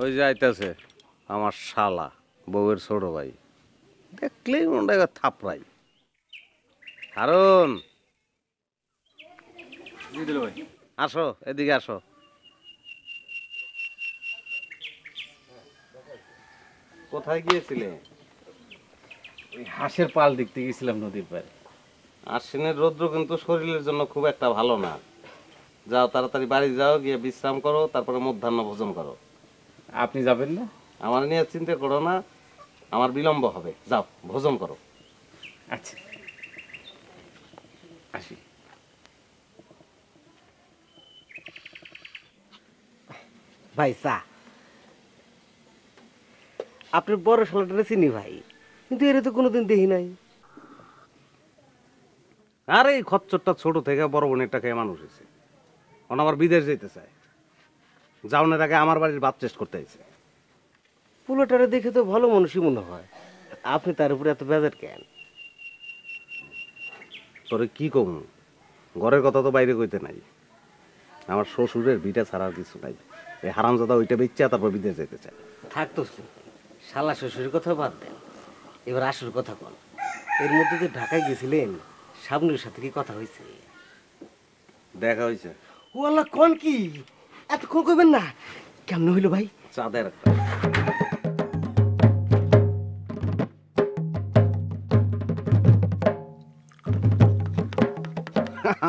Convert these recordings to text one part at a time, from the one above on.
ওই যে আইতেছে আমার শালা বউয়ের ছোট ভাই, দেখলেই মনে হয় থাপড়াই। হারুন, আসো এদিকে আসো। কোথায় গিয়েছিলে? ওই হাঁসের পাল দেখতে গেছিলাম নদীর পাড়ে। আশ্বিনের রৌদ্র কিন্তু শরীরের জন্য খুব একটা ভালো না। যাও তাড়াতাড়ি বাড়ি যাও, গিয়ে বিশ্রাম করো, তারপরে মধ্যাহ্ন ভোজন করো। আপনি যাবেন না? আমার নিয়ে চিন্তা করো না, আমার বিলম্ব হবে। যাও ভোজন করো। আচ্ছা আসি। ভাই চা। আপনার বড় শালাটা চিনি ভাই, কিন্তু এর তো কোনোদিন দেখি নাই। আরে এই খচ্চরটা ছোট থেকে বড় বোনেরটা খেয়ে মানুষ হয়েছে, এখন আবার বিদেশ যেতে চায়। যাওনের আগে আমার বাড়ির ভাত টেস্ট করতে আইছে। পুলোটারে দেখে তো ভালো মানুষই মনে হয়, আপনি তার উপরে এত বেজার কেন? তোরে কি কম, ঘরের কথা তো বাইরে কইতে নাই। আমার শ্বশুরের ভিটা ছাড়ার কিছু নাই। এই হারামজাদা ওইটা বেচ্চা তারপর বিদেশ যেতে চায়। থাকতো শালা শ্বশুরের কথা বাদ দেন, এবার আসল কথা কন। এর মধ্যে যে ঢাকায় গেছিলেন, সামনের সাথে কি কথা হয়েছে? দেখা হয়েছে। ও আল্লাহ, কন কি? এতক্ষণ কইবেন না? কেমন হইল ভাই? চাঁদের একটা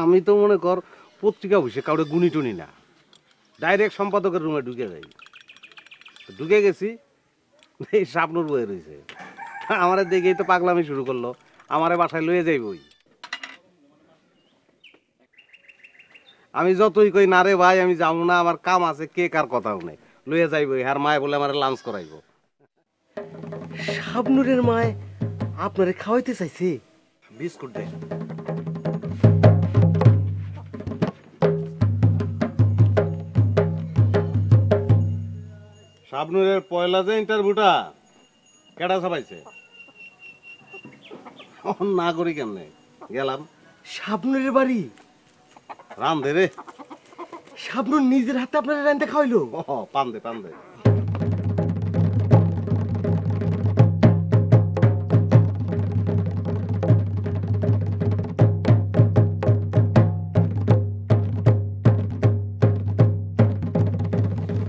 আমি তো মনে কর পত্রিকা বসে কাউরে গুনি টুনি না, ডাইরেক্ট সম্পাদকের রুমে ঢুকে যাই। ঢুকে গেছি, এই শাবনুর বয়ে রয়েছে। আমারে দেখেই তো পাগলামি শুরু করলো, আমারে বাসায় লয়ে যাইবই। আমি যতই কই না রে ভাই আমি যাবো না, আমার কাম আছে, কে কার কথাও নেই, লয়ে যাইবই। আর মায় বলে আমার লাঞ্চ করাইবো। শাবনুরের মায় আপনারে খাওয়াইতে চাইছে? বিস্কুট দে। শাবনুরের পয়লা যে ইন্টারভিউটা কেডা সবাইছে না করি কেমনে গেলাম। শাবনুরের বাড়ি? রান্ধে রে। শাবনুর নিজের হাতে আপনারা রান্না খাওয়াইলো? পান দে পান দে।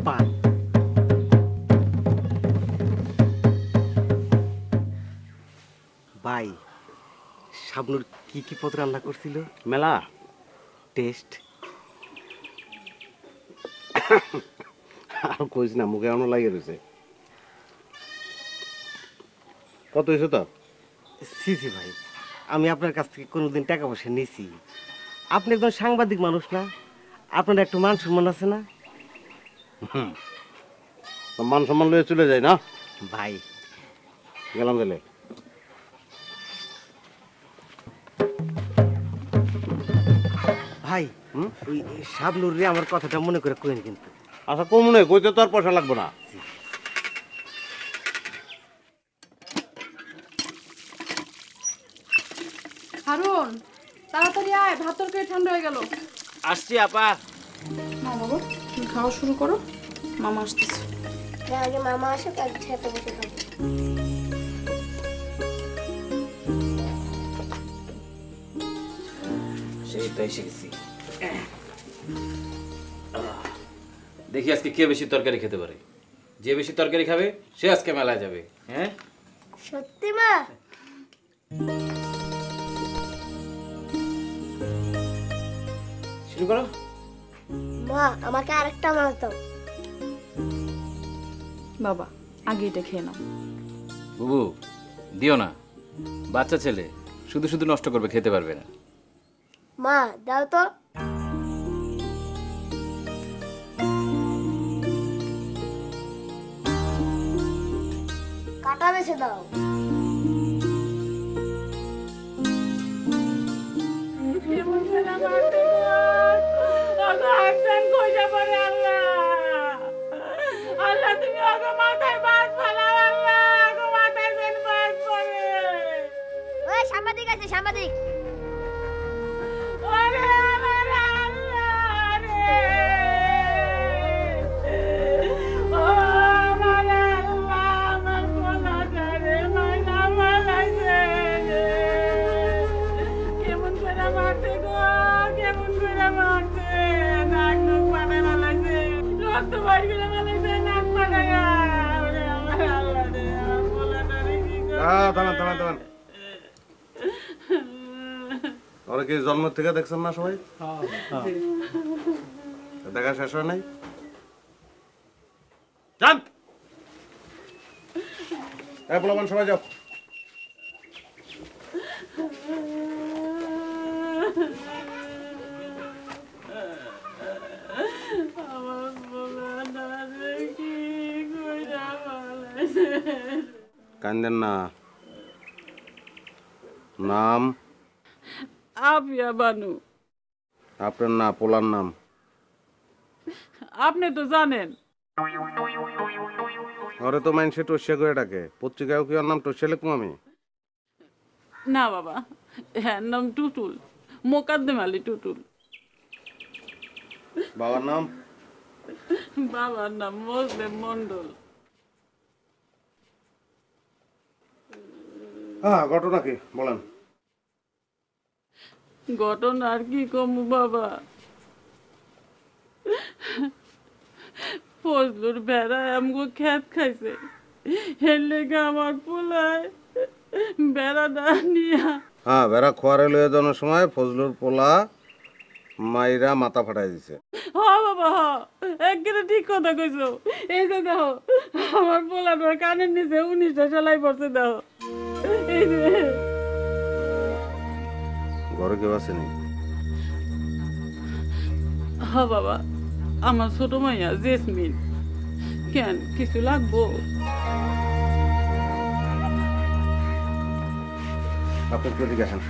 পান। ভাই, শাবনুর কি কি পদ রান্না করছিল? মেলা টেস্ট আর কইস না, মুখে এমন লাগে রয়েছে। কত হয়েছে তো? সিসি ভাই, আমি আপনার কাছ থেকে কোনোদিন টাকা পয়সা নিছি? আপনি একজন সাংবাদিক মানুষ না, আপনার একটু মান সম্মান আছে না? মান সম্মান লয়ে চলে যায় না ভাই। গেলাম গেলে। ভাই, ওই শাবনুর রে আমার কথাটা মনে করে কইন কিন্তু। আচ্ছা কমনে কইতে তো আর পয়সা লাগবে না। হারুন, তাড়াতাড়ি আয়, ভাত তরকারি ঠান্ডা হয়ে গেল। আসছি আপা। না বাবা, তুমি খাওয়া শুরু করো, মামা আসতেছে। আগে মামা আসুক, একসাথে বসে খাবো। সেই তো এসে গেছি। দেখি আজকে কে বেশি তরকারি খেতে পারে। যে বেশি তরকারি খাবে সে আজকে মেলায় যাবে। হ্যাঁ সত্যি মা? শুরু করো। মা আমাকে আরেকটা মাছ দাও। বাবা আগে এটা খেয়ে নাও। বুবু দিও না, বাচ্চা ছেলে শুধু শুধু নষ্ট করবে, খেতে পারবে না। মা দাও তো। কাটা বেছে দাও। ওই সাংবাদিক আছে, সাংবাদিক। থামেন থামেন থামেন। ওরা কি জন্ম থেকে দেখছেন না সবাই? দেখা শেষ হয় নাই? যান পোলাপান সবাই যাও। কান্দেন না। নাম? আপিয়া বানু। আপনার না পোলার নাম? আপনি তো জানেন। ঘরে তো মানুষে টসিয়া করে ডাকে, পত্রিকায়ও কি ওর নাম টসিয়া লিখবো আমি? না বাবা, হ্যাঁ নাম টুটুল, মোকাদ্দেম আলী টুটুল। বাবার নাম? বাবার নাম মোজলেম মন্ডল। হ্যাঁ, ঘটনা কি বলেন? ঘটনা আর কি কমু বাবা, ফজলুর বেড়া আমগো খেত খাইছে, এর লেগে আমার পোলায় বেড়াটা নিয়া। হ্যাঁ, বেড়া খোয়ারে লয়ে যাওয়ার সময় ফজলুর পোলা মাইরা মাথা ফাটাই দিছে। হ বাবা হ, একবারে ঠিক কথা কইছো। এই যে দেখো আমার পোলাটার কানের নিচে 19টা সেলাই পড়ছে, দেখো এই যে। ঘরে কেউ আসেনি? হ বাবা, আমার ছোট মাইয়া জেসমিন। কেন কিছু লাগবো? আপনি একটু এদিকে আসেন।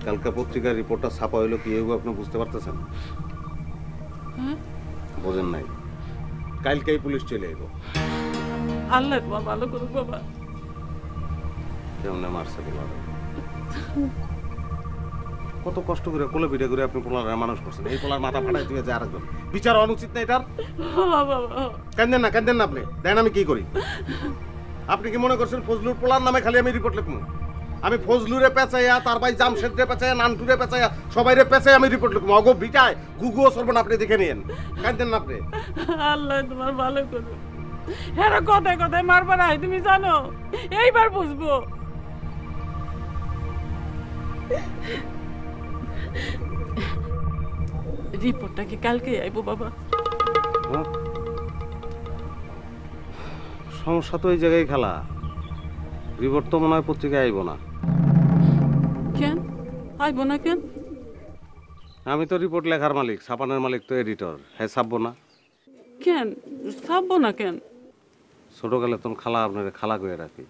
কালকা পত্রিকার রিপোর্টটা ছাপা হইলো কি হইব আপনি বুঝতে পারতেছেন? বোঝেন নাই? কালকেই পুলিশ চলে আইব। আল্লাহ তোমার ভালো করুক বাবা। কেমনে মারছে পোলার? কত কষ্ট করে কোলে পিঠে করে আপনি পোলার মানুষ করছেন, এই পোলার মাথা ফাটাই দিয়ে যায় আরেকজন। বিচার অনুচিত না এটার? হ বাবা হ। কান্দেন না, কান্দেন না আপনি। দেন আমি কি করি? আপনি কি মনে করছেন ফজলুর পোলার নামে খালি আমি রিপোর্ট লিখবো? আমি ফজলুরে পেঁচাইয়া, তার ভাই জামশেদরে পেঁচাইয়া, নান্টুরে পেঁচাইয়া, সবাইরে পেঁচাই আমি রিপোর্ট লিখবো। অগো বিটায় গুগুও সরবেন, আপনি দেখে নিয়েন। কাঁদেন না আপনি। আল্লাহ তোমার ভালো করুক। হ্যাঁ কথায় কথায় মারবার আয়, তুমি জানো এইবার বুঝবো। রিপোর্টটা কি কালকে আইবো বাবা? হ্যাঁ? সমস্যা তো এই জায়গায় খেলা। রিপোর্ট তো মনে হয় পত্রিকায় আইব না। কেন আইবো না কেন? আমি তো রিপোর্ট লেখার মালিক, ছাপানোর মালিক তো এডিটর। হ্যাঁ, ছাপবো না কেন? ছাপবো না কেন? ছোটকালে তখন খালা আপনার খালা করে রাখি,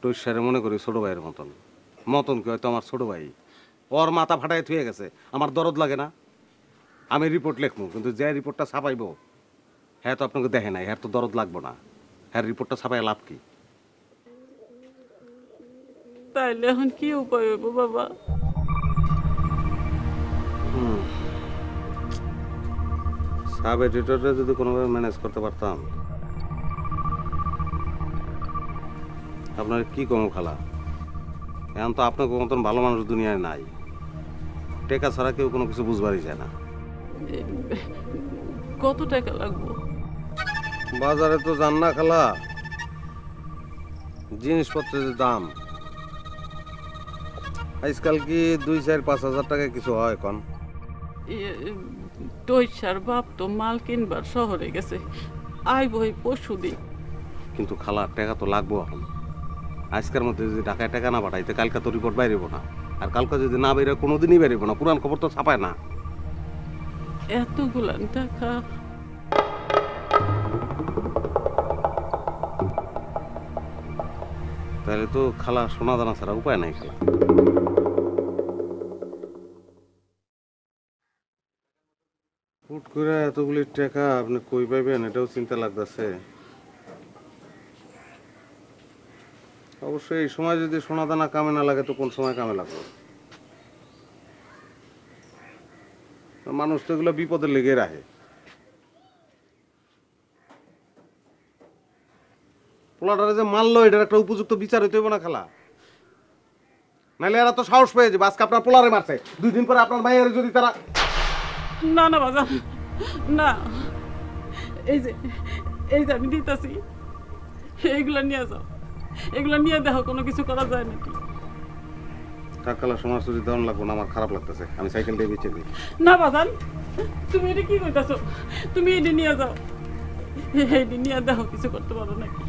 টৈসারে মনে করি ছোট ভাইয়ের মতন। মতন কি হয়তো আমার ছোট ভাই, ওর মাথা ফাটাই থুয়ে গেছে, আমার দরদ লাগে না? আমি রিপোর্ট লিখবো, কিন্তু যে রিপোর্টটা ছাপাইবো হ্যাঁ তো আপনাকে দেখে নাই, হ্যাঁ তো দরদ লাগবো না। হ্যাঁ, রিপোর্টটা ছাপাই লাভ কি? তাইলে এখন কি উপায় হইব বাবা? সাব এডিটরে যদি কোনোভাবে ম্যানেজ করতে পারতাম। আপনার কি কম খালা, এখন তো আপনার মতন ভালো মানুষ দুনিয়ায় নাই। টাকা ছাড়া কেউ কোনো কিছু বুঝবারই যায় না। কত টাকা লাগবে? বাজারে তো জান না খালা, জিনিসপত্রের দাম আজকাল কি 2-4-5 হাজার টাকা কিছু হয় কন? টৈসার বাপ তো মাল কিনবার শহরে গেছে, আইব এই পরশু দিন। কিন্তু খালা টাকা তো লাগবো এখন। আজকের মধ্যে যদি ঢাকায় টাকা না পাঠাইতে কালকে তো রিপোর্ট বাইরেব না, আর কালকে যদি না বেরোয় কোনোদিনই বেরোবো না, পুরান খবর তো ছাপায় না। এতগুলান টাকা তাহলে তো খালা সোনা দানা ছাড়া উপায় নাই খালা। হুট করে এতগুলি টাকা আপনি কই পাইবেন এটাও চিন্তা লাগতেছে। অবশ্যই এই সময় যদি সোনা দানা কামে না লাগে তো কোন সময় কামে লাগবে? মানুষ তো এগুলো বিপদে লেগে রাখে। পোলাটারে যে মারলো এটার একটা উপযুক্ত বিচার হইতে হবে না খালা? নাহলে এরা তো সাহস পেয়ে যাবে আজকে আপনার পোলারে মারছে, 2 দিন পরে আপনার মায়ের যদি তারা। না না বাজান, না, এই যে আমি দিতেছি, এইগুলা নিয়ে যাও, এগুলা নিয়ে দেখো কোনো কিছু করা যায় নাকি। টাকালা সমাজ যদি দাম লাগবো না, আমার খারাপ লাগতেছে, আমি সাইকেল দিয়ে বেঁচে দিই। না বাজান, তুমি এটা কি কইতাছো? তুমি এটি নিয়ে যাও, এইটি নিয়ে দেখো কিছু করতে পারো নাকি।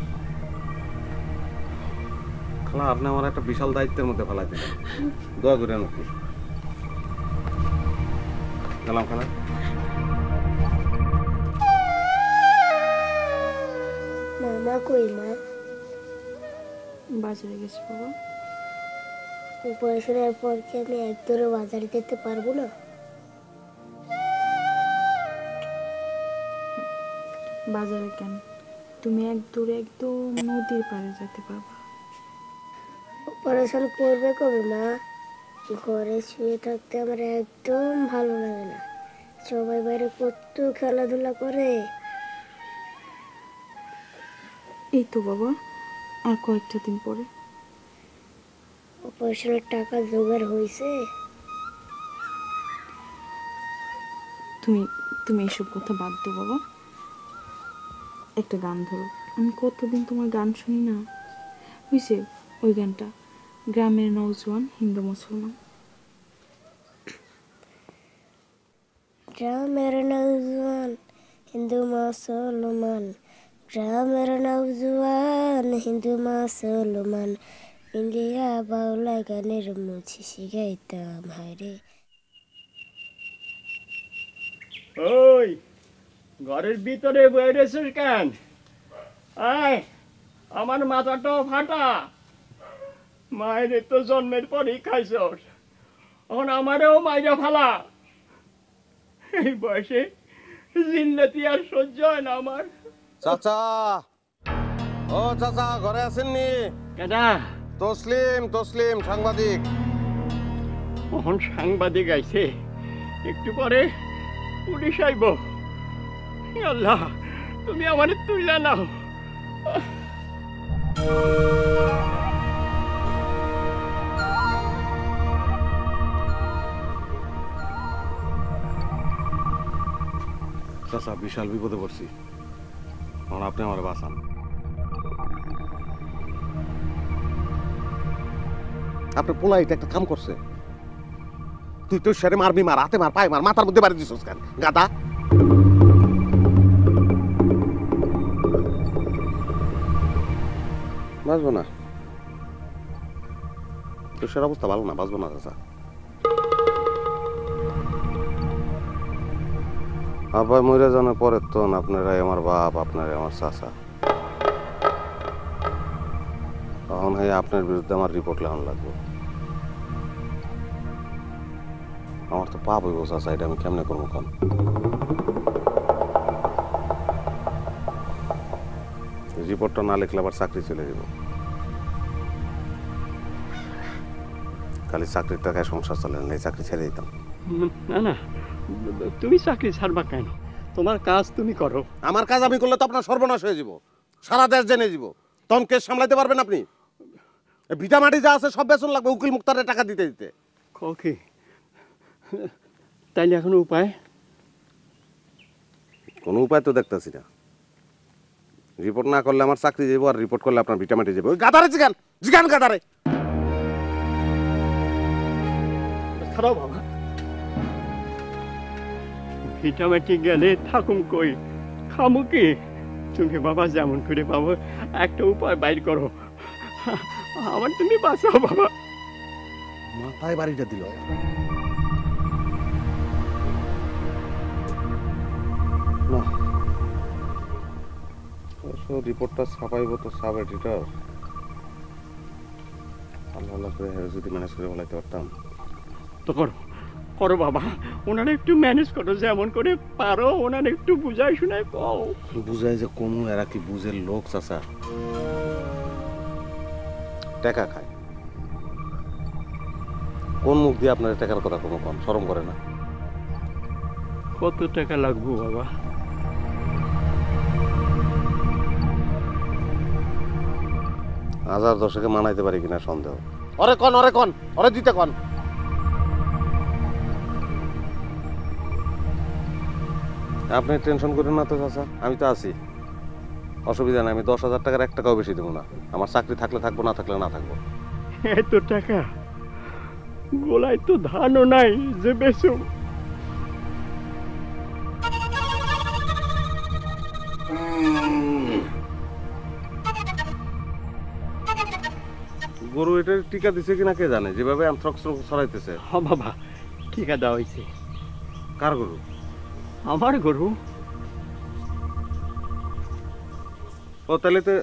খালা আপনি আমার একটা বিশাল দায়িত্বের মধ্যে ফেলাই দিলেন, দোয়া করে নাকি গেলাম খালা। মামা কই মা? বাজারে গেছি বাবা। পড়াশোনার পর কি আমি একদরে বাজারে যেতে পারবো না? বাজারে কেন, তুমি এক দূরে একদম নদীর পাড়ে যেতে পারবা। পড়াশোনা করবে কবে মা? ঘরে শুয়ে থাকতে আমার একদম ভালো লাগে না। সবাই বাইরে কত খেলাধুলা করে। এই তো বাবা, আর কয়েকটা দিন পরে। পড়াশোনার টাকা জোগাড় হয়েছে? তুমি এইসব কথা বাদ দাও বাবা। একটা গান ধরো, আমি কতদিন তোমার গান শুনি না। বুঝছে ওই গানটা, গ্রামের নওজোয়ান হিন্দু মুসলমান। গ্রামের নওজোয়ান হিন্দু মুসলমান, গ্রামের নওজোয়ান হিন্দু মুসলমান, ইন্ডিয়া বাউলা গানের মুছি শিখাইতাম হায়রে। ওই ঘরের ভিতরে বেরিয়েছিস কেন? আয়, আমার মাথাটাও ফাটা। মায়ের তো জন্মের পরই খাইছ, এখন আমারও মাইরা ফালা। এই বয়সে জিল্লাতি আর সহ্য হয় না আমার। চাচা, ও চাচা ঘরে আছেননি? কেডা? তসলিম সাংবাদিক। এখন সাংবাদিক আইছে, একটু পরে পুলিশ আইব। আল্লাহ, তুমি আমার তুইলা নাও। চাচা বিশাল বিপদে পড়ছি, এখন আপনি আমার বাঁচান। আপনার পোলাইটা একটা কাম করছে, তুই তো সেরে মারবি, মার হাতে মার, পায়ে মার, মাথার মধ্যে বাড়ি দিছিস কেন গাদা? বাঁচবো না, তো সের অবস্থা ভালো না, বাঁচবো না চাচা। আব্বাই মরে জানার পরে তো আপনারাই আমার বাপ, আপনারাই আমার চাচা। তখন আপনার বিরুদ্ধে আমার রিপোর্ট লেখানো লাগবে। আমার তো পাপ হইব চাচা, এটা আমি কেমনে করবো? কারণ রিপোর্টটা না লিখলে আবার চাকরি চলে যাব। খালি চাকরির টাকায় সংসার চলে না, এই চাকরি ছেড়ে দিতাম। না না, তুমি চাকরি ছাড়বা কেন? তোমার কাজ তুমি করো। আমার কাজ আমি করলে তো আপনার সর্বনাশ হয়ে যাব, সারা দেশ জেনে যাব। তখন কেস সামলাইতে পারবেন আপনি? ভিটা মাটি যা আছে সব বেতন লাগবে উকিল মুক্তারের টাকা দিতে দিতে। ওকে, তাইলে এখন উপায়? কোনো উপায় তো দেখতেছি না। রিপোর্ট না করলে আমার চাকরি যাবো, আর রিপোর্ট করলে আপনার ভিটামিটি যাবো। ওই গাদারে জিগান জিগান গাদারে। খারাপ বাবা, ভিটামাটি গেলে থাকুম কই, খামু কি? তুমি বাবা যেমন করে পাবো একটা উপায় বাইর করো, আমার তুমি বাঁচাও বাবা। মাথায় বাড়িটা দিল। না, রিপোর্টটা ছাপাইব তো সাব এডিটর। আল্লাহ আল্লাহ করে যদি ম্যানেজ করে বলাইতে পারতাম। তো করো করো বাবা, ওনারা একটু ম্যানেজ করো, যেমন করে পারো ওনারা একটু বুঝাই শুনাই কও। বুঝাই যে কমু, এরা কি বুঝের লোক চাচা? টাকা খায়। কোন মুখ দিয়ে আপনার টাকার কথা কোনো কম শরম করে না? কত টাকা লাগবো বাবা? হাজার দশকে মানাইতে পারি কিনা সন্দেহ। অরে কন অরে দিতে কন। আপনি টেনশন করেন না তো চাচা, আমি তো আছি, অসুবিধা নাই। আমি 10,000 টাকার 1 টাকাও বেশি দেবো না। আমার চাকরি থাকলে থাকবো, না থাকলে না থাকবো। এত টাকা গোলায় তো ধানও নাই যে বেশু। গরু এটার টিকা দিছে কিনা কে জানে, যেভাবে অ্যানথ্রাক্স রোগ ছড়াইতেছে। হ বাবা, টিকা দেওয়া হয়েছে। কার গরু? আমার গরু। ও তাহলে তো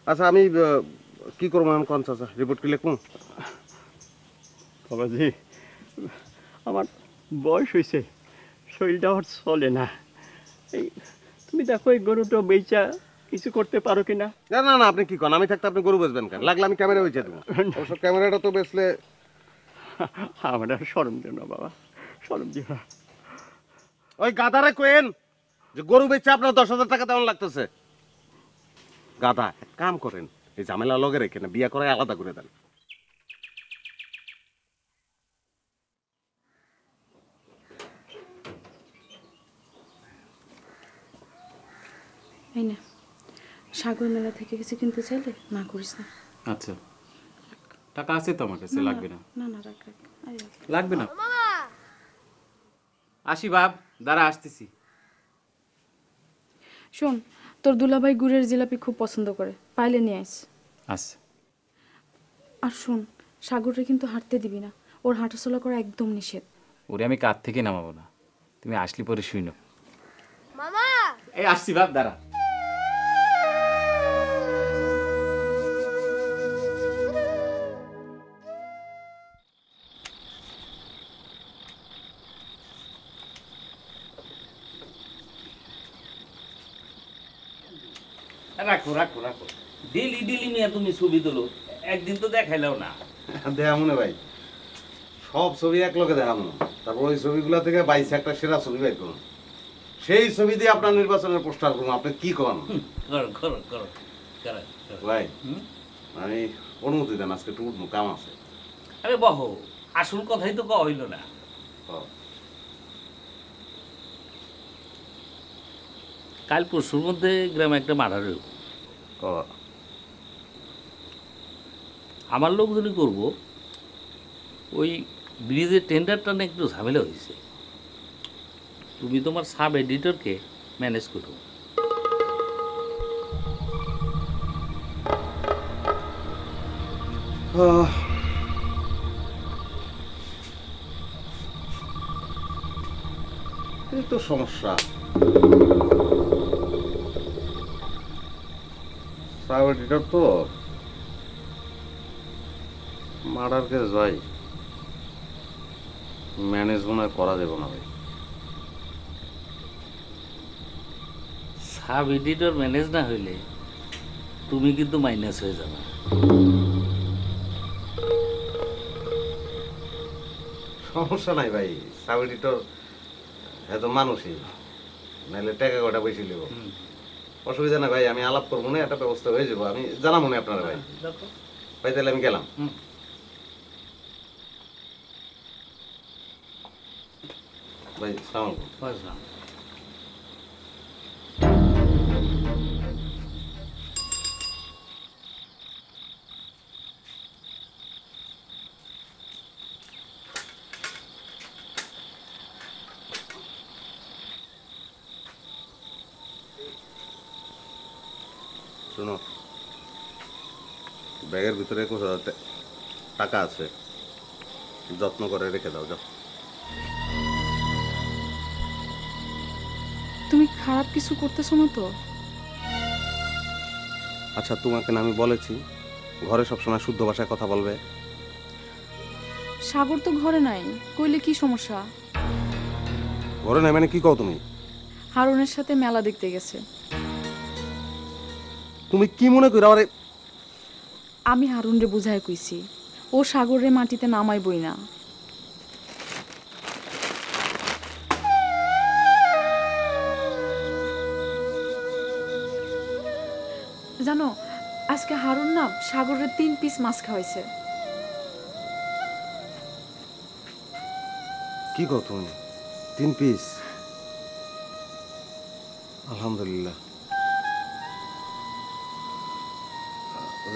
আচ্ছা, আমি কি করবো এখন কোন চাচা? রিপোর্ট কি লিখবো? বাবাজি, আমার বয়স হয়েছে, শরীরটা আর চলে না। এই তুমি দেখো এই গরুটা বেচা কিছু করতে পারো কিনা? না না না, আপনি কি করেন? আমি থাকতে আপনি গরু বেচবেন কেন? লাগলে আমি ক্যামেরা বেচে দেবো। অবশ্য ক্যামেরাটা তো বেচলে আমার আর শরম দিও না বাবা, শরম দিও না। ওই গাধারে কোয়েন যে গরু বেচে আপনার 10,000 টাকা তেমন লাগতেছে। গাধা, এক কাম করেন, এই ঝামেলা লগে রেখে না, বিয়া করে আলাদা করে দেন। এই না, সাগর মেলা থেকে কিছু কিনতে চাইলে না করিস না। আচ্ছা, টাকা আছে তো আমার কাছে, লাগবে না। না না, রাখ রাখ, আরে রাখ। লাগবে না। আসি বাপ, দাঁড়া আসতেছি। শোন, তোর দুলাভাই গুড়ের জিলাপি খুব পছন্দ করে, পাইলে নিয়ে আইস। আচ্ছা। আর শোন, সাগরকে কিন্তু হাঁটতে দিবি না, ওর হাঁটাচলা করা একদম নিষেধ। ওরে আমি কাঁধ থেকে নামাবো না, তুমি আসলি পরে শুইনো। মামা এই আসছি বাপ, দাঁড়া। রাখো রাখো রাখো, ডেলি ডেলি নিয়ে তুমি ছবি তোলো, একদিন তো দেখাইলেও না। দেখা মনে ভাই, সব ছবি এক লোকে দেখাবো না, তারপর ওই ছবিগুলো থেকে 22 একটা সেরা ছবি বের করুন, সেই ছবি দিয়ে আপনার নির্বাচনের পোস্টার করুন। আপনি কি করেন? করো করো করো করো। ভাই আমি অনুমতি দেন, আজকে একটু উঠবো, কাম আছে। আরে বহো, আসল কথাই তো কওয়া হইল না। কাল পরশুর মধ্যে গ্রামে একটা মার্ডার হইব। আমার লোকজনই করব। ওই ব্রিজের টেন্ডারটা না একটু ঝামেলা হয়েছে, তুমি তোমার সাব এডিটরকে ম্যানেজ করো। এই তো সমস্যা। সাব এডিটর তো মার্ডার কেস ভাই, ম্যানেজ মনে হয় করা যাবে না ভাই। সাব এডিটর ম্যানেজ না হইলে তুমি কিন্তু মাইনাস হয়ে যাবে। সমস্যা নাই ভাই, সাব এডিটর এত মানুষই, নাহলে টাকা কটা বেশি নেব, অসুবিধা নাই ভাই। আমি আলাপ করবো না, একটা ব্যবস্থা হয়ে যাবো, আমি জানাবো না আপনারা ভাই। ভাই তাহলে আমি গেলাম। ভাই সালাম বুঝলাম। শোনো, ব্যাগের ভিতরে 21,000 টাকা আছে, যত্ন করে রেখে দাও। যাও। তুমি খারাপ কিছু করতেছো না তো? আচ্ছা, তোমাকে না আমি বলেছি ঘরে সবসময় শুদ্ধ ভাষায় কথা বলবে? সাগর তো ঘরে নাই, কইলে কি সমস্যা? ঘরে নাই মানে কি কও তুমি? হারুনের সাথে মেলা দেখতে গেছে। তুমি কি মনে করো আরে? আমি হারুনরে বুঝায় কইছি, ও সাগরে মাটিতে নামাইবই না। জানো, আজকে হারুন না সাগরের 3 পিস মাছ খাওয়াইছে। কি কও তুমি? 3 পিস? আলহামদুলিল্লাহ।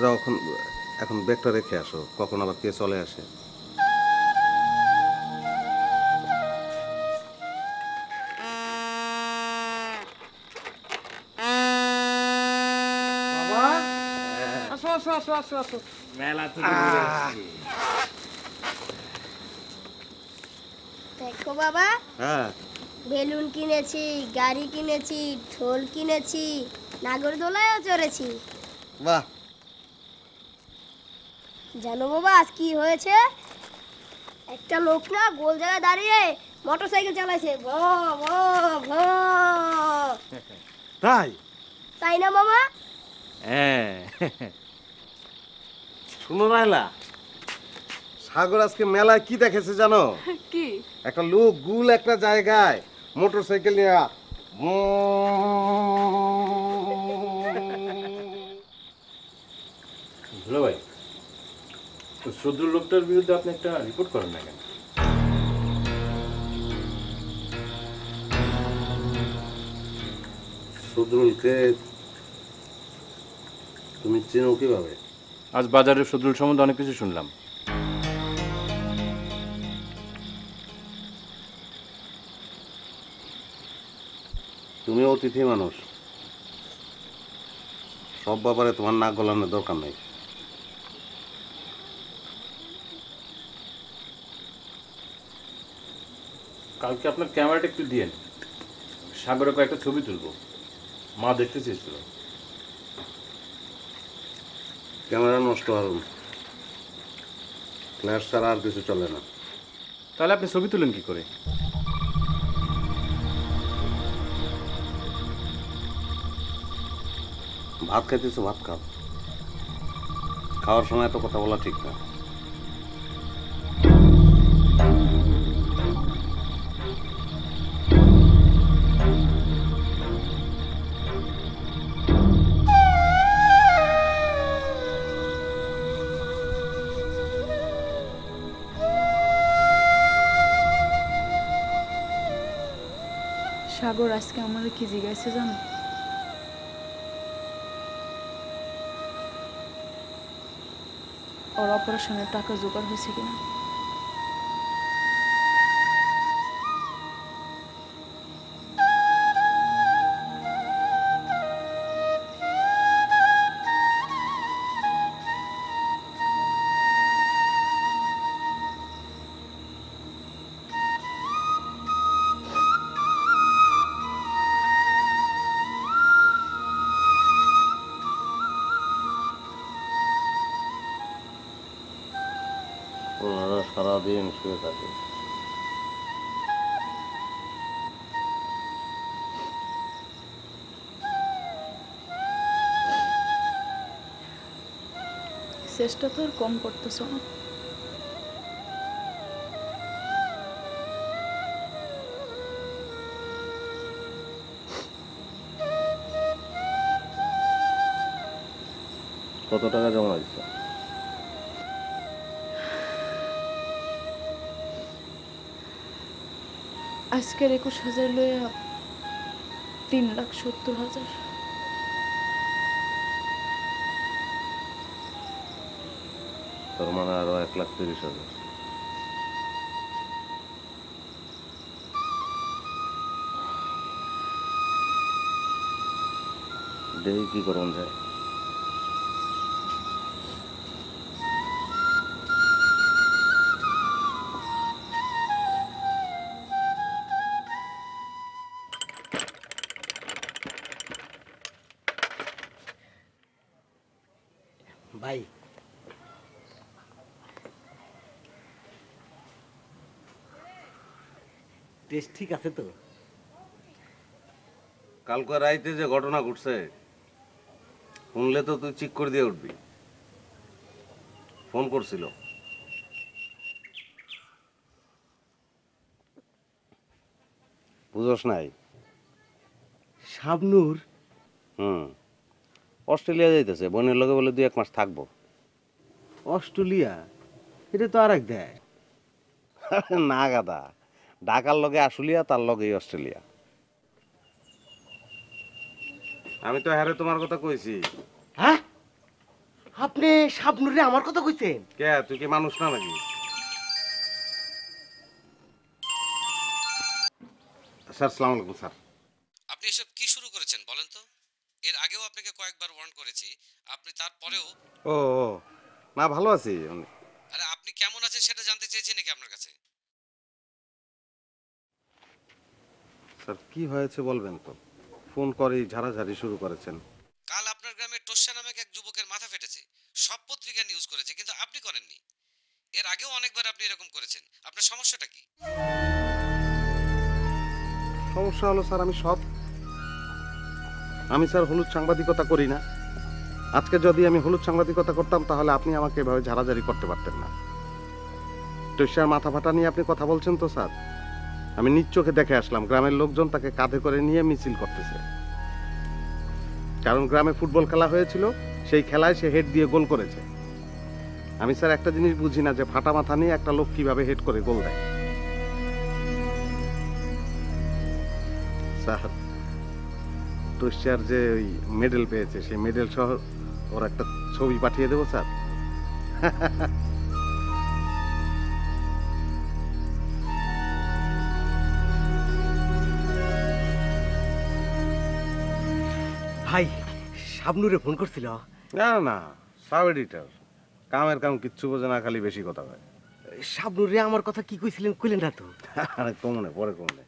যাও, এখন ব্যাগটা রেখে আসো, কখন আবার কে চলে আসে। আসো আসো আসো আসো আসো। মেলা থেকে ঘুরে আসছি। দেখো বাবা, হ্যাঁ, বেলুন কিনেছি, গাড়ি কিনেছি, ঢোল কিনেছি, নাগরদোলায়ও চড়েছি। বাহ। জানো বাবা আজ কি হয়েছে? একটা লোক না গোল জায়গায় দাঁড়িয়ে মোটরসাইকেল চালাইছে, ভ ভ ভ। তাই? তাই না মামা? হ্যাঁ। শুনো রাইলা, সাগর আজকে মেলায় কি দেখেছে জানো? কি? একটা লোক গুল একটা জায়গায় মোটরসাইকেল নিয়ে হ্যালো ভাই, ওই শত্রু লোকটার বিরুদ্ধে আপনি একটা রিপোর্ট করেন না কেন? সদরুলকে তুমি চেনো কিভাবে? আজ বাজারে শত্রুল সম্বন্ধে অনেক কিছু শুনলাম। তুমি অতিথি মানুষ, সব ব্যাপারে তোমার নাক গলানোর দরকার নেই। কালকে আপনার ক্যামেরাটা একটু দিয়েন, সাগরে কয়েকটা ছবি তুলবো, মা দেখতে চেয়েছিল। ক্যামেরা নষ্ট হারুন, ফ্ল্যাশ ছাড়া আর কিছু চলে না। তাহলে আপনি ছবি তুলেন কি করে? ভাত খাইতেছো, ভাত খাও। খাওয়ার সময় তো কথা বলা ঠিক না। সাগর আজকে আমার কি জিজ্ঞাসা জানো? ওর অপারেশনের টাকা জোগাড় হয়েছে কিনা। ওনারা সারাদিন শুয়ে থাকে। চেষ্টা তো আর কম করতেছ না। কত টাকা জমা দিচ্ছে? আজকের 21,000 লইয়া 3,70,000। তোর মানে আরো 1,30,000। দেখি কি করুন যায়। ভাই টেস্ট ঠিক আছে তো? কালকে রাইতে যে ঘটনা ঘটছে শুনলে তো তুই চিক করে দিয়ে উঠবি। ফোন করছিল। বুঝস নাই? শাবনূর অস্ট্রেলিয়া যাইতেছে, বোনের লগে বলে 2-1 মাস থাকবো। অস্ট্রেলিয়া? এটা তো আর এক দেয়। না গাদা, ঢাকার লগে আশুলিয়া, তার লগেই অস্ট্রেলিয়া। আমি তো হ্যারে তোমার কথা কইছি। হ্যাঁ, আপনি শাবনূরে আমার কথা কইছেন? কে তুই কি মানুষ না নাকি? স্যার আসসালামু আলাইকুম স্যার। আপনি এসব কি শুরু করেছেন বলেন তো? এর আগেও আপনাকে কয়েকবার ওয়ার্ন করেছি, আপনি তারপরেও। ও না, ভালো আছি। আরে আপনি কেমন আছেন সেটা জানতে চেয়েছি নাকি আপনার কাছে? স্যার কি হয়েছে বলবেন তো? ফোন করে ঝাড়াঝাড়ি শুরু করেছেন। কাল আপনার গ্রামে টোস্যা নামক এক যুবকের মাথা ফেটেছে, সব পত্রিকা নিউজ করেছে, কিন্তু আপনি করেননি। এর আগেও অনেকবার আপনি এরকম করেছেন, আপনার সমস্যাটা কি? সমস্যা হলো স্যার আমি স্যার হলুদ সাংবাদিকতা করি না। আজকে যদি আমি হলুদ সাংবাদিকতা করতাম তাহলে আপনি আমাকে এভাবে ঝাড়াঝাড়ি করতে পারতেন না। টৈশার মাথা ফাটা নিয়ে আপনি কথা বলছেন তো স্যার? আমি নিজ চোখে দেখে আসলাম, গ্রামের লোকজন তাকে কাঁধে করে নিয়ে মিছিল করতেছে। কারণ গ্রামে ফুটবল খেলা হয়েছিল, সেই খেলায় সে হেড দিয়ে গোল করেছে। আমি স্যার একটা জিনিস বুঝি না যে ফাটা মাথা নিয়ে একটা লোক কিভাবে হেড করে গোল দেয়। স্যার টৈশার যে ওই মেডেল পেয়েছে, সেই মেডেল সহ ওর একটা ছবি পাঠিয়ে দেবো স্যার। ভাই শাবনূরে ফোন করছিল? না না, সাব এডিটর কামের কাম কিচ্ছু বোঝে না, খালি বেশি কথা হয়। শাবনূরে আমার কথা কি কইছিলেন কইলেন না তো? আরে কমনে, পরে কমনে।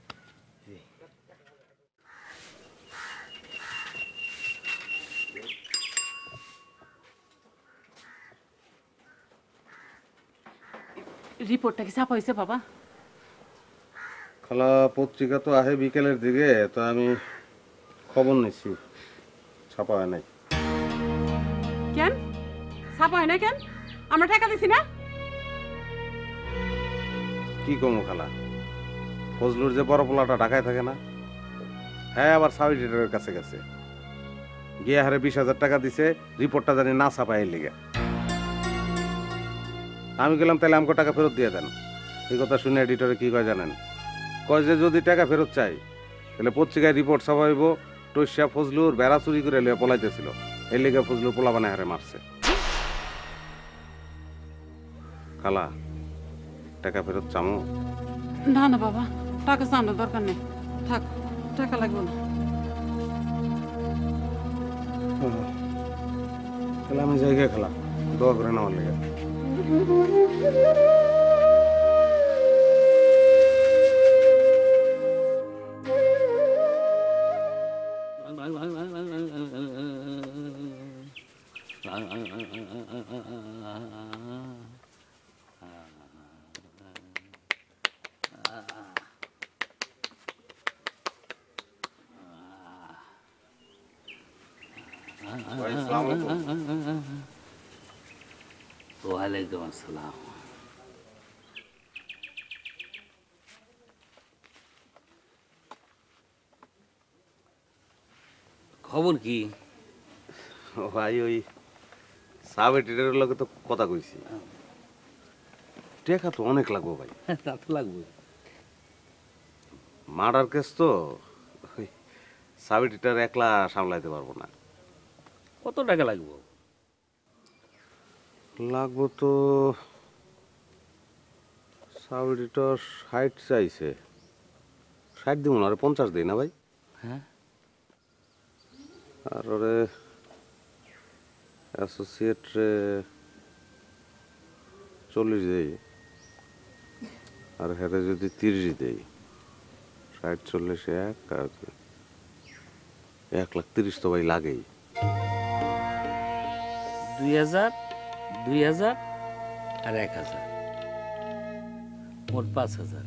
রিপোর্টটা কি ছাপা হয়েছে বাবা? খালা পত্রিকা তো আহে বিকেলের দিকে, তো আমি খবর নিচ্ছি, ছাপা হয় নাই। কেন ছাপা হয় না কেন? আমরা টাকা দিছি না? কি কমো খালা, ফজলুর যে বড় পোলাটা ঢাকায় থাকে না, হ্যাঁ আবার সাব এডিটরের কাছে গেছে, গিয়ে হারে 20,000 টাকা দিছে রিপোর্টটা জানি না ছাপায় এর লিগে। আমি গেলাম, তাহলে আমাকে টাকা ফেরত দিয়ে দেন। এই কথা শুনে এডিটরে কি কয় জানেন? কয় যে যদি টাকা ফেরত চাই তাহলে পত্রিকায় রিপোর্ট ছাপাইব টৈশা ফজলুর বেড়া চুরি করে লিয়ে পলাইতেছিল, এর লিগে ফজলুর পোলা বানায় হারে মারছে। খালা টাকা ফেরত চামো? না না বাবা, টাকা চানোর দরকার নেই, থাক, টাকা লাগবে না। তাহলে আমি জায়গায় খেলা দোয়া করে নেওয়ার লেগে। ওয়ালাইকুম আসসালাম। খবর কি ভাই? ওই সাব এডিটরের লগে তো কথা কইছি, টাকা তো অনেক লাগবে ভাই। তা তো লাগবে। মার্ডার কেস তো সাবিটিটার একলা সামলাইতে পারবো না। কত টাকা লাগবে? লাগবো তো সাবিটিটার 60 চাইছে। 60 দিব না, আরে 50 দিই না ভাই। হ্যাঁ, আর ওরে অ্যাসোসিয়েট রে 40 দেই, আর হেরে যদি 30 দেই, 60 40 এক, আর 1,30,000 তো ভাই লাগেই। 2000 2000 আর 1000, মোট 5000।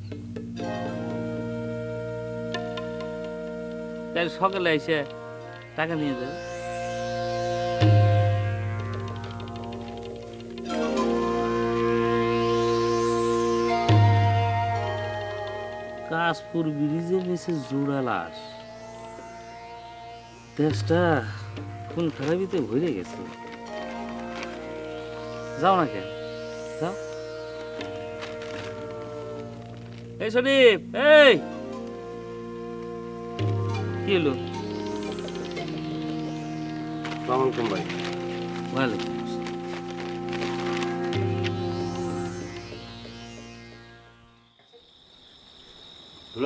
তাই সকালে এসে টাকা নিয়ে যাবে। কাশপুর ব্রিজের নিচে জোড়া লাশ, দেশটা কোন খারাপিতে ভরে গেছে। যাও না কেন, যাও। এই শরীফ, এই কি হলো? সালাম আলাইকুম ভাই। ওয়ালাইকুম আসসালাম।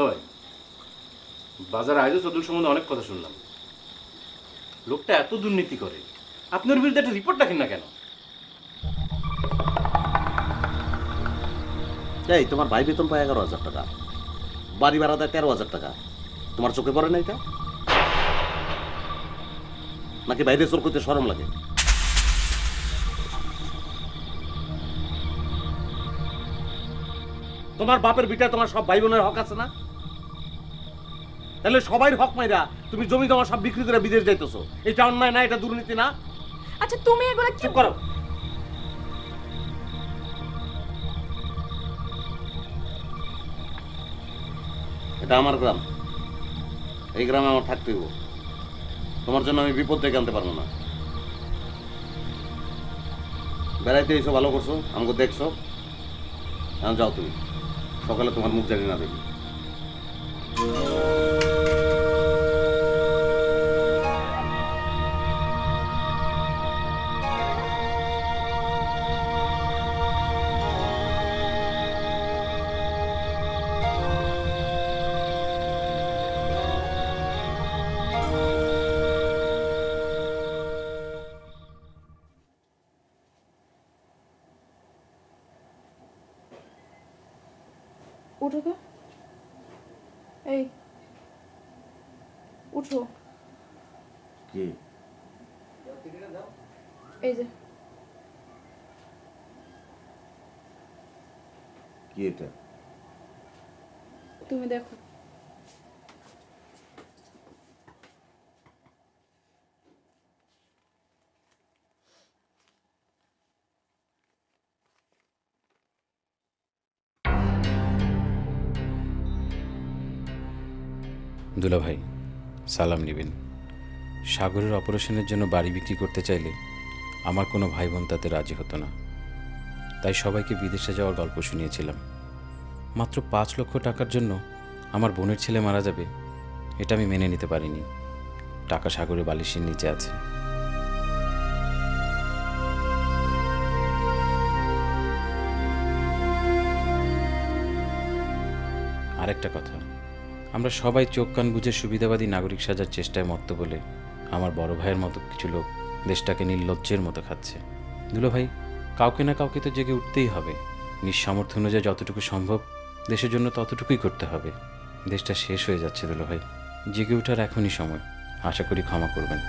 ভাই, বাজার আয়োজন চৌধুরী সম্বন্ধে অনেক কথা শুনলাম। লোকটা এত দুর্নীতি করে, আপনার বিরুদ্ধে একটা রিপোর্ট রাখেন না কেন? এই তোমার ভাই বেতন পায় 11,000 টাকা, বাড়ি ভাড়া দেয় 13,000 টাকা, তোমার চোখে পড়ে না এটা? নাকি বাইরে চোর করতে শরম লাগে? তোমার বাপের বিটায় তোমার সব ভাই বোনের হক আছে না? তাহলে সবাই হক মাইরা তুমি জমি জমা সব বিক্রি করে বিদেশ যাইতেছো, এটা অন্যায় না? এটা দুর্নীতি না? আচ্ছা তুমি এগুলো কি চুপ করো। এটা আমার গ্রাম, এই গ্রামে আমার থাকতে হইব। তোমার জন্য আমি বিপদ ডেকে আনতে পারবো না। বেড়াইতে এসো, ভালো করছো, আমাকে দেখছো, এখন যাও তুমি। সকালে তোমার মুখ জানি না দেখি। উঠো তো, এই উঠো। কি এই যে কি এটা? তুমি দেখো। দুলা ভাই, সালাম নেবেন। সাগরের অপারেশনের জন্য বাড়ি বিক্রি করতে চাইলে আমার কোনো ভাই বোন তাতে রাজি হতো না, তাই সবাইকে বিদেশে যাওয়ার গল্প শুনিয়েছিলাম। মাত্র 5 লক্ষ টাকার জন্য আমার বোনের ছেলে মারা যাবে, এটা আমি মেনে নিতে পারিনি। টাকা সাগরের বালিশের নিচে আছে। আরেকটা কথা, আমরা সবাই চোখ কান বুঝে সুবিধাবাদী নাগরিক সাজার চেষ্টায় মত্ত বলে আমার বড় ভাইয়ের মতো কিছু লোক দেশটাকে নির্লজ্জের মতো খাচ্ছে। দুলা ভাই, কাউকে না কাউকে তো জেগে উঠতেই হবে। নিঃসামর্থ্য অনুযায়ী যতটুকু সম্ভব দেশের জন্য ততটুকুই করতে হবে। দেশটা শেষ হয়ে যাচ্ছে দুলা ভাই, জেগে ওঠার এখনই সময়। আশা করি ক্ষমা করবেন।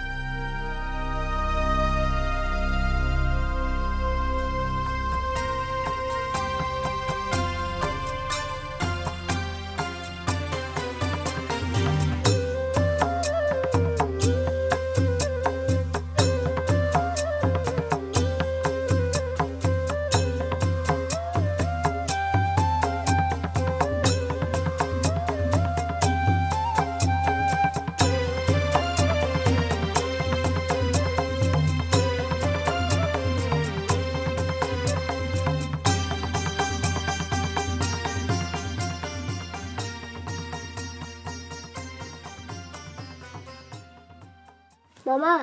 মামা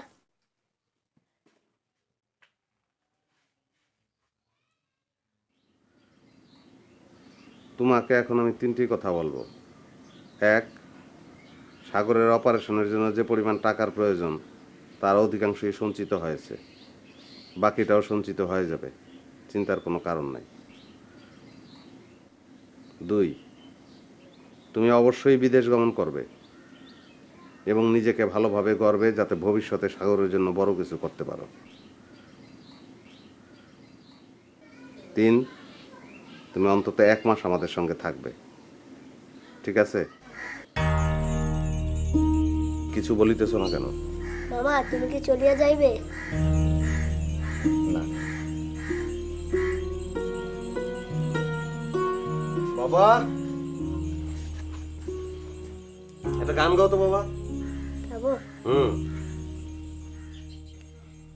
তোমাকে এখন আমি তিনটি কথা বলবো। এক, সাগরের অপারেশনের জন্য যে পরিমাণ টাকার প্রয়োজন তার অধিকাংশই সঞ্চিত হয়েছে, বাকিটাও সঞ্চিত হয়ে যাবে, চিন্তার কোনো কারণ নাই। দুই, তুমি অবশ্যই বিদেশ গমন করবে এবং নিজেকে ভালোভাবে গড়বে যাতে ভবিষ্যতে সাগরের জন্য বড় কিছু করতে পারো। তিন, তুমি অন্তত 1 মাস আমাদের সঙ্গে থাকবে, ঠিক আছে? কিছু বলিতেছ না কেন? মামা তুমি কি চলিয়া যাইবে? না বাবা, একটা গান গাও তো বাবা। যাবো হুম।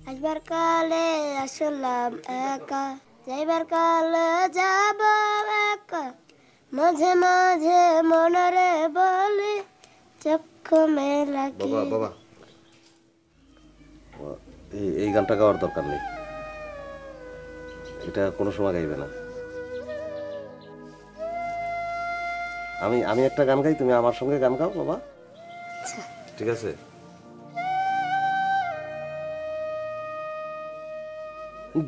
আসবার কালে আসলাম একা, যাইবার কালে যাব একা, মাঝে মাঝে মনরে বলি চক্ষু মেলা কি। বাবা বাবা, এই গানটা গাওয়ার দরকার নেই, এটা কোনো সময় গাইবে না। আমি একটা গান গাই, তুমি আমার সঙ্গে গান গাও বাবা, ঠিক আছে?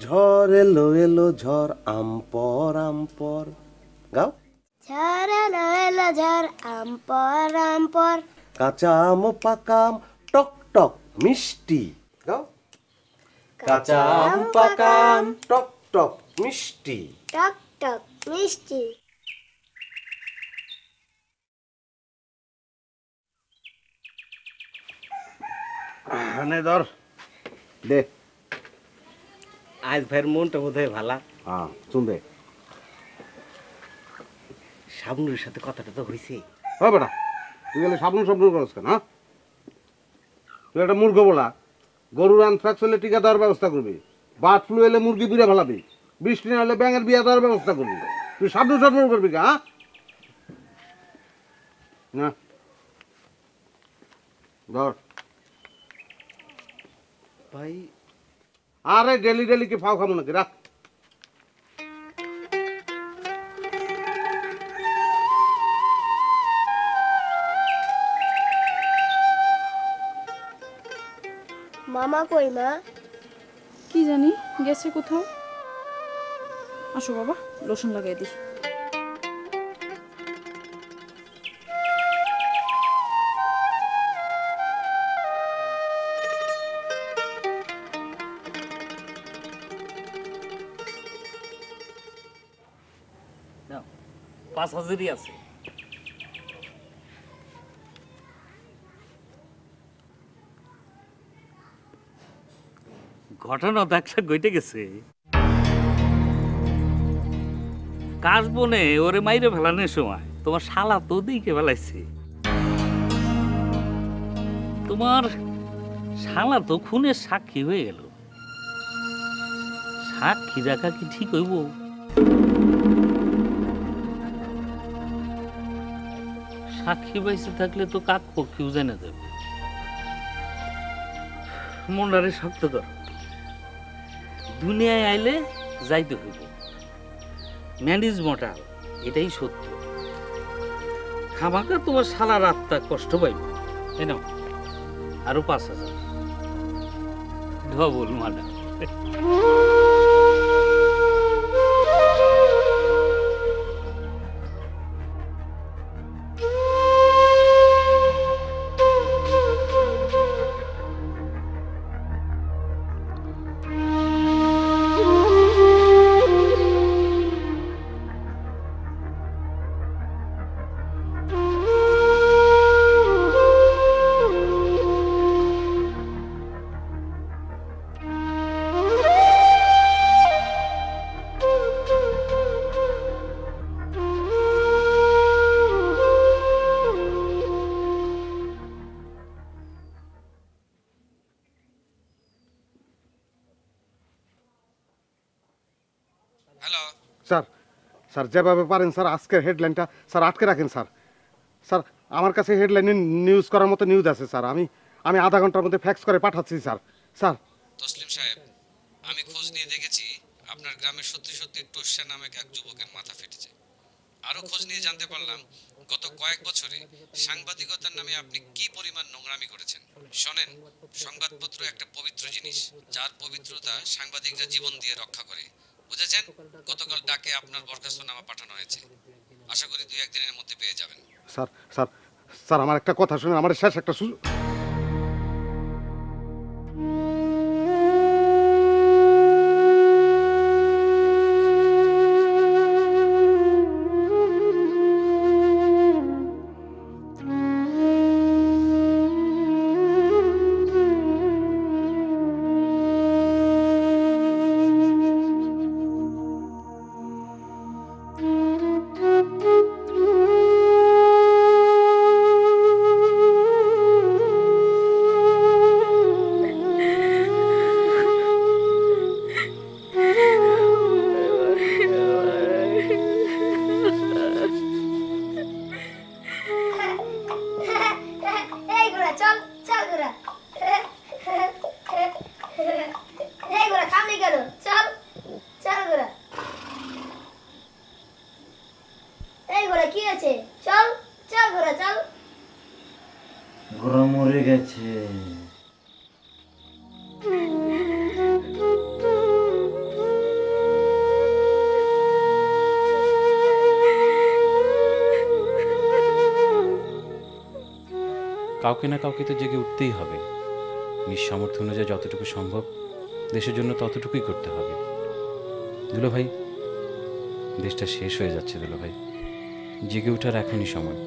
ঝড় এলো এলো ঝড় আমপর আমপর, গাও। ঝড় এলো এলো ঝড় আমপর আমপর, কাঁচা আম পাকা আম টক টক মিষ্টি, গাও। কাঁচা আম পাকা আম টক টক মিষ্টি। টক টক মিষ্টি। নে ধর দে। আজ ভাইয়ের মনটা বোধ হয় ভালা। হ্যাঁ শুন দে। শাবনুরের সাথে কথাটা তো হয়েছে। হ্যাঁ বেটা, তুই গেলে সাবুন সাবুন করছ কেন? হ্যাঁ, তুই একটা মূর্খ বলা। গরুর অ্যানথ্রাক্স হলে টিকা দেওয়ার ব্যবস্থা করবি, বার্ড ফ্লু এলে মুরগি পুড়ে ফেলাবি, বৃষ্টি না হলে ব্যাঙের বিয়া দেওয়ার ব্যবস্থা করবি। তুই সাবুন সাবুন করবি কা? না ধর ভাই আরে ডেলি ডেলি কি ফাও খাবো নাকি? রাখ। মামা কই মা? কি জানি গেছে কোথাও। আসো বাবা, লোশন লাগাই দিই। নাও, 5,000-ই আছে। ঘটনা তো একটা ঘটে গেছে। কাশবনে ওরে মাইরে ফেলানোর সময় তোমার শালা তো দিকে ফেলাইছে। তোমার শালা তো খুনের সাক্ষী হয়ে গেল। সাক্ষী রাখা কি ঠিক হইব? সাক্ষী বাইসে থাকলে তো কাক পক্ষীও জানা যাবে। মনটারে শক্ত কর। দুনিয়ায় আইলে যাইতে হইব, ম্যানেজ মটাল, এটাই সত্য। খামাকা তোমার সারা রাতটা কষ্ট পাইব। এই নাও আরো 5,000 ডবল মানা। হ্যালো, স্যার, স্যার যেভাবে পারেন স্যার আজকের হেডলাইনটা স্যার আটকে রাখেন স্যার। স্যার আমার কাছে হেডলাইনে নিউজ করার মতো নিউজ আছে স্যার। আমি আধা ঘন্টার মধ্যে ফ্যাক্স করে পাঠাচ্ছি স্যার। স্যার তসলিম সাহেব, আমি খোঁজ নিয়ে দেখেছি আপনার গ্রামে সত্যি সত্যি টোস্যা নামক এক যুবকের মাথা ফেটেছে। আরো খোঁজ নিয়ে জানতে পারলাম গত কয়েক বছরে সাংবাদিকতার নামে আপনি কি পরিমাণ নোংরামি করেছেন। শোনেন, সংবাদপত্র একটা পবিত্র জিনিস, যার পবিত্রতা সাংবাদিকরা জীবন দিয়ে রক্ষা করে, বুঝেছেন? গতকাল ডাকে আপনার বরখাস্তনামা পাঠানো হয়েছে। আশা করি 2-1 দিনের মধ্যে পেয়ে যাবেন। স্যার স্যার স্যার আমার একটা কথা শুনুন, আমার শেষ একটা এই ঘোড়া চল চল ঘোড়া, এই ঘোড়া থামলি কেন? চল চল ঘোড়া, এই ঘোড়া কি আছে? চল চল ঘোড়া চল। ঘোড়া মরে গেছে। কাউকে না কাউকে তো জেগে উঠতেই হবে। নিজ সামর্থ্য অনুযায়ী যতটুকু সম্ভব দেশের জন্য ততটুকুই করতে হবে। দুলো ভাই, দেশটা শেষ হয়ে যাচ্ছে দুলো ভাই, জেগে ওঠার এখনই সময়।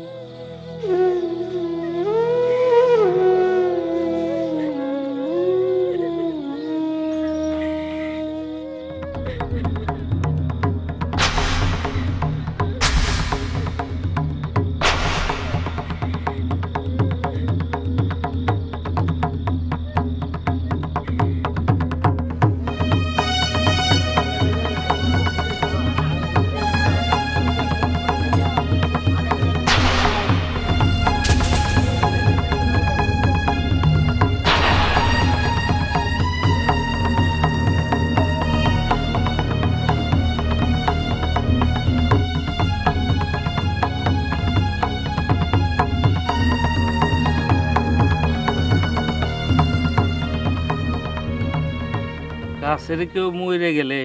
কাছের কেউ মরে গেলে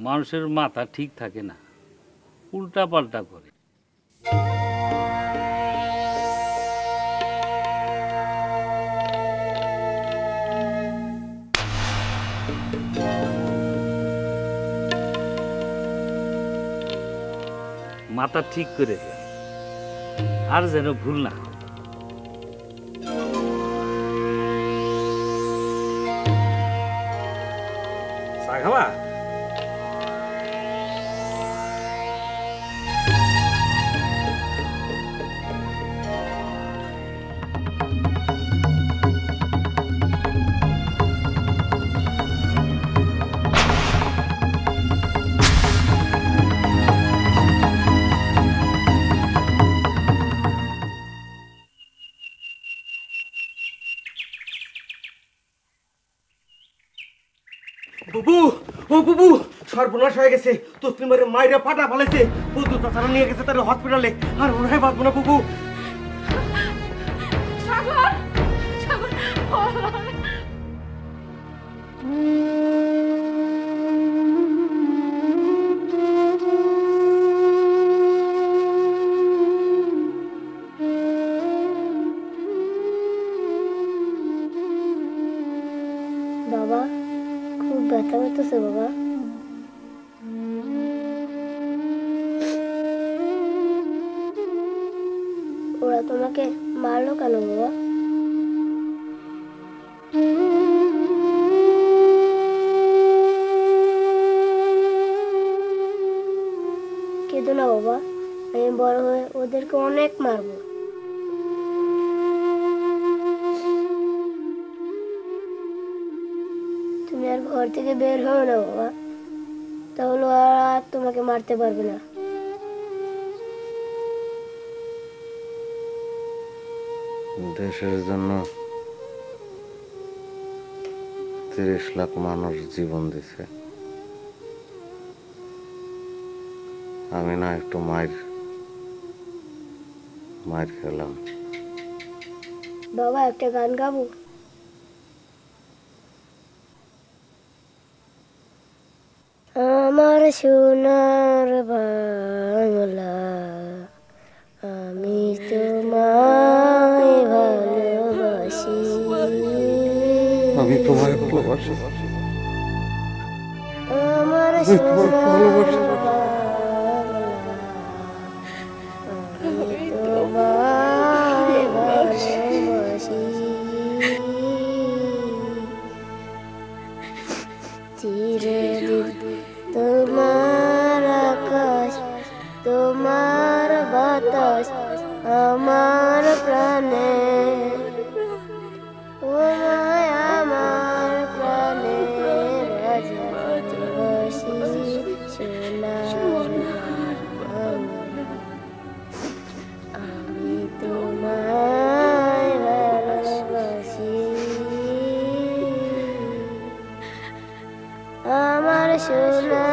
মানুষের মাথা ঠিক থাকে না, উল্টা পাল্টা করে। মাথা ঠিক করে দেয়, আর যেন ভুল না হয়। খাবা? বুবু, ও বুবু, সর্বনাশ হয়ে গেছে। তসলিমারে মাইরা ফাটা ফেলেছে। বন্ধু তাছাড়া নিয়ে গেছে তার হসপিটালে। আর মনে হয় বাঁচবো না বুবু। সাগর, সাগর, বাবা খুব ব্যথা করতেছে বাবা। ওরা তোমাকে মারলো কেন বাবা? কেঁদো না বাবা, আমি বড় হয়ে ওদেরকে অনেক মারবো। তুমি আর ঘর থেকে বের হও না বাবা, তাহলে আর তোমাকে মারতে পারবে না। দেশের জন্য 30 লাখ মানুষ জীবন দিছে, আমি না একটু মার খেলাম। বাবা একটা গান গাবো? আমার সোনার বাংলা, আমি তোমায় ভালোবাসি। আমি তোমায় ভালোবাসি। আমার সোনার বাংলা, আমি তোমায় ভালোবাসি। চিরদিন তোমার আকাশ, তোমার বাতাস আমার প্রাণে, ও মায় আমার প্রাণে রাজবাসী সোনার বাংলা, আমি তোমায় ভালোবাসি। আমার সোনা